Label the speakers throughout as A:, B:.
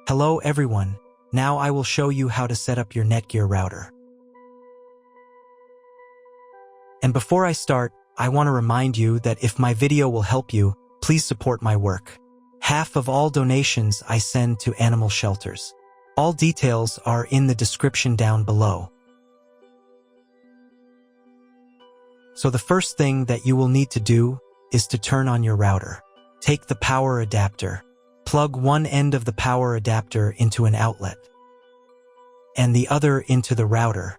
A: Hello everyone, now I will show you how to set up your NETGEAR router. And before I start, I want to remind you that if my video will help you, please support my work. Half of all donations I send to animal shelters. All details are in the description down below. So the first thing that you will need to do is to turn on your router. Take the power adapter. Plug one end of the power adapter into an outlet and the other into the router.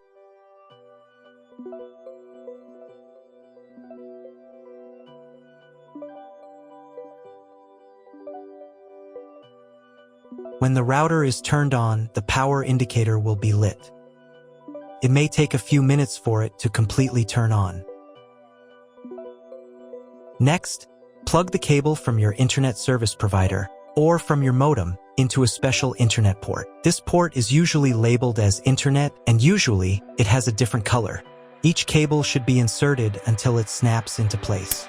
A: When the router is turned on, the power indicator will be lit. It may take a few minutes for it to completely turn on. Next, plug the cable from your internet service provider or from your modem into a special internet port. This port is usually labeled as internet, and usually it has a different color. Each cable should be inserted until it snaps into place.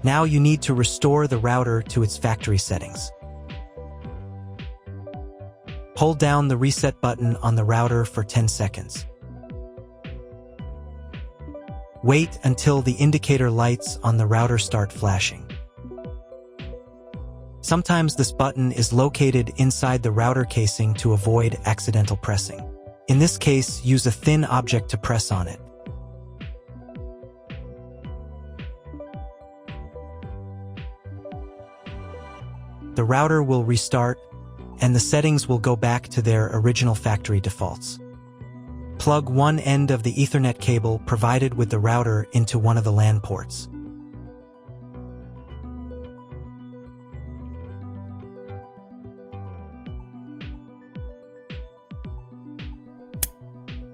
A: Now you need to restore the router to its factory settings. Hold down the reset button on the router for 10 seconds. Wait until the indicator lights on the router start flashing. Sometimes this button is located inside the router casing to avoid accidental pressing. In this case, use a thin object to press on it. The router will restart, and the settings will go back to their original factory defaults. Plug one end of the Ethernet cable provided with the router into one of the LAN ports.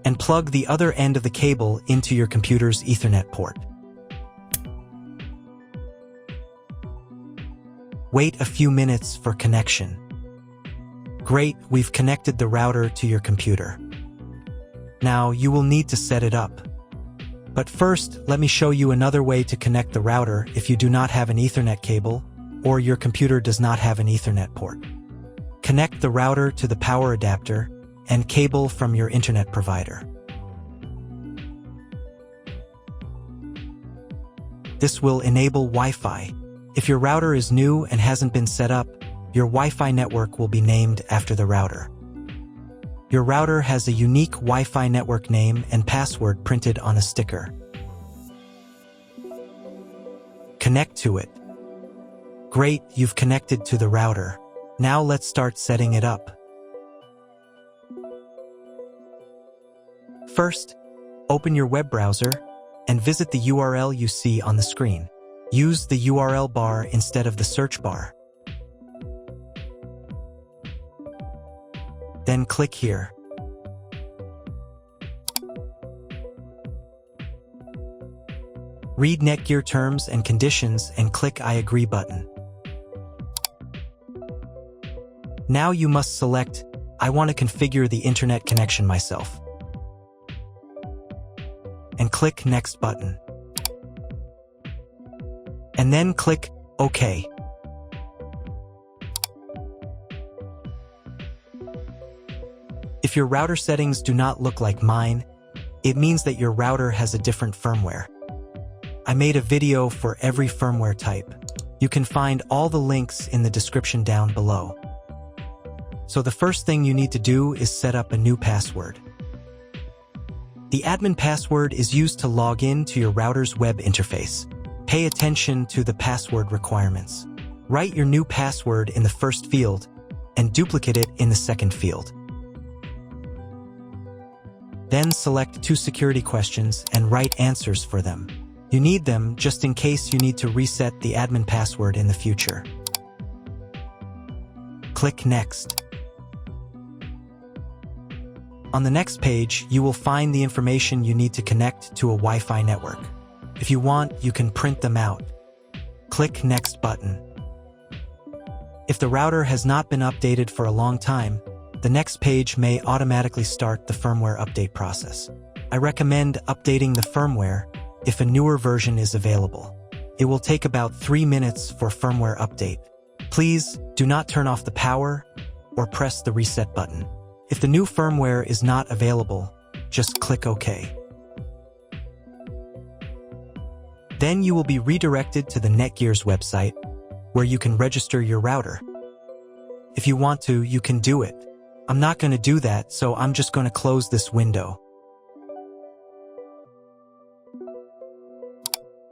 A: And plug the other end of the cable into your computer's Ethernet port. Wait a few minutes for connection. Great, we've connected the router to your computer. Now you will need to set it up. But first, let me show you another way to connect the router if you do not have an Ethernet cable or your computer does not have an Ethernet port. Connect the router to the power adapter and cable from your internet provider. This will enable Wi-Fi. If your router is new and hasn't been set up, your Wi-Fi network will be named after the router. Your router has a unique Wi-Fi network name and password printed on a sticker. Connect to it. Great, you've connected to the router. Now let's start setting it up. First, open your web browser and visit the URL you see on the screen. Use the URL bar instead of the search bar. Then click here. Read NETGEAR terms and conditions and click I agree button. Now you must select I want to configure the internet connection myself. And click Next button. And then click OK. If your router settings do not look like mine, it means that your router has a different firmware. I made a video for every firmware type. You can find all the links in the description down below. So the first thing you need to do is set up a new password. The admin password is used to log in to your router's web interface. Pay attention to the password requirements. Write your new password in the first field and duplicate it in the second field. Then select 2 security questions and write answers for them. You need them just in case you need to reset the admin password in the future. Click Next. On the next page, you will find the information you need to connect to a Wi-Fi network. If you want, you can print them out. Click Next button. If the router has not been updated for a long time, the next page may automatically start the firmware update process. I recommend updating the firmware if a newer version is available. It will take about 3 minutes for firmware update. Please do not turn off the power or press the reset button. If the new firmware is not available, just click OK. Then you will be redirected to the NETGEAR's website, where you can register your router. If you want to, you can do it. I'm not going to do that, so I'm just going to close this window.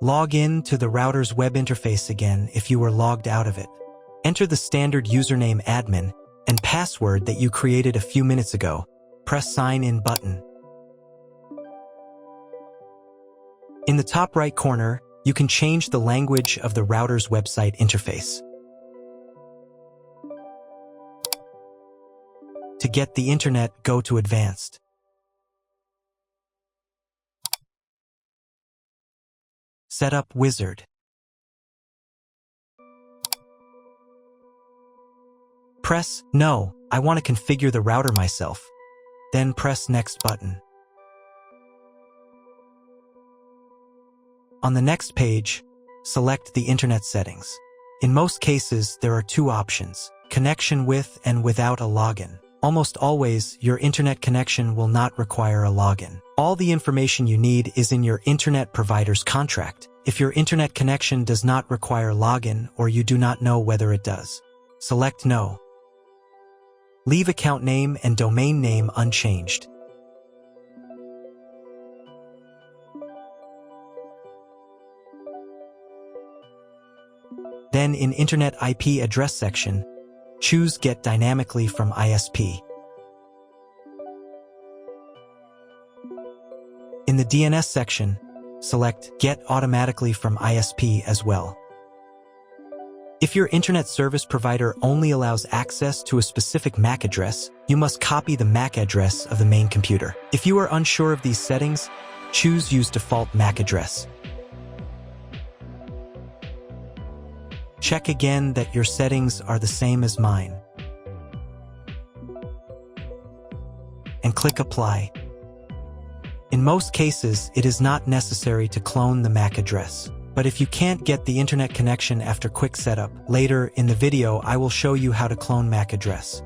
A: Log in to the router's web interface again if you were logged out of it. Enter the standard username admin and password that you created a few minutes ago. Press Sign In button. In the top right corner, you can change the language of the router's website interface. To get the internet, go to Advanced. Setup Wizard. Press No, I want to configure the router myself. Then press Next button. On the next page, select the internet settings. In most cases, there are two options: connection with and without a login. Almost always, your internet connection will not require a login. All the information you need is in your internet provider's contract. If your internet connection does not require login or you do not know whether it does, select No. Leave account name and domain name unchanged. Then in Internet IP address section, choose Get Dynamically from ISP. In the DNS section, select Get Automatically from ISP as well. If your internet service provider only allows access to a specific MAC address, you must copy the MAC address of the main computer. If you are unsure of these settings, choose Use Default MAC Address. Check again that your settings are the same as mine. And click Apply. In most cases, it is not necessary to clone the MAC address. But if you can't get the internet connection after quick setup, later in the video I will show you how to clone MAC address.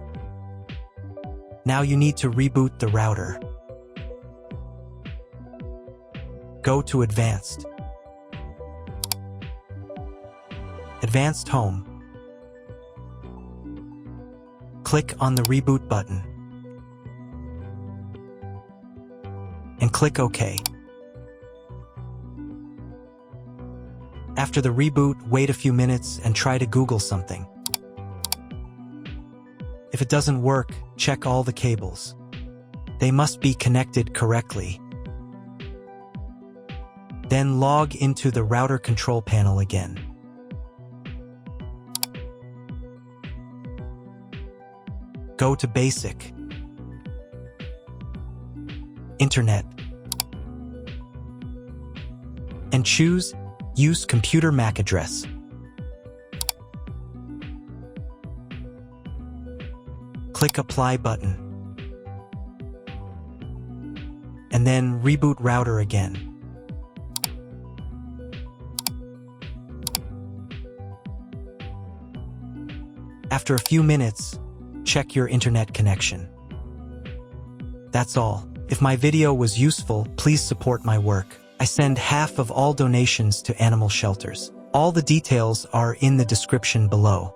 A: Now you need to reboot the router. Go to Advanced. Advanced Home. Click on the Reboot button. And click OK. After the reboot, wait a few minutes and try to Google something. If it doesn't work, check all the cables. They must be connected correctly. Then log into the router control panel again. Go to Basic, Internet, and choose Use Computer MAC Address. Click Apply button. And then reboot router again. After a few minutes, check your internet connection. That's all. If my video was useful, please support my work. I send half of all donations to animal shelters. All the details are in the description below.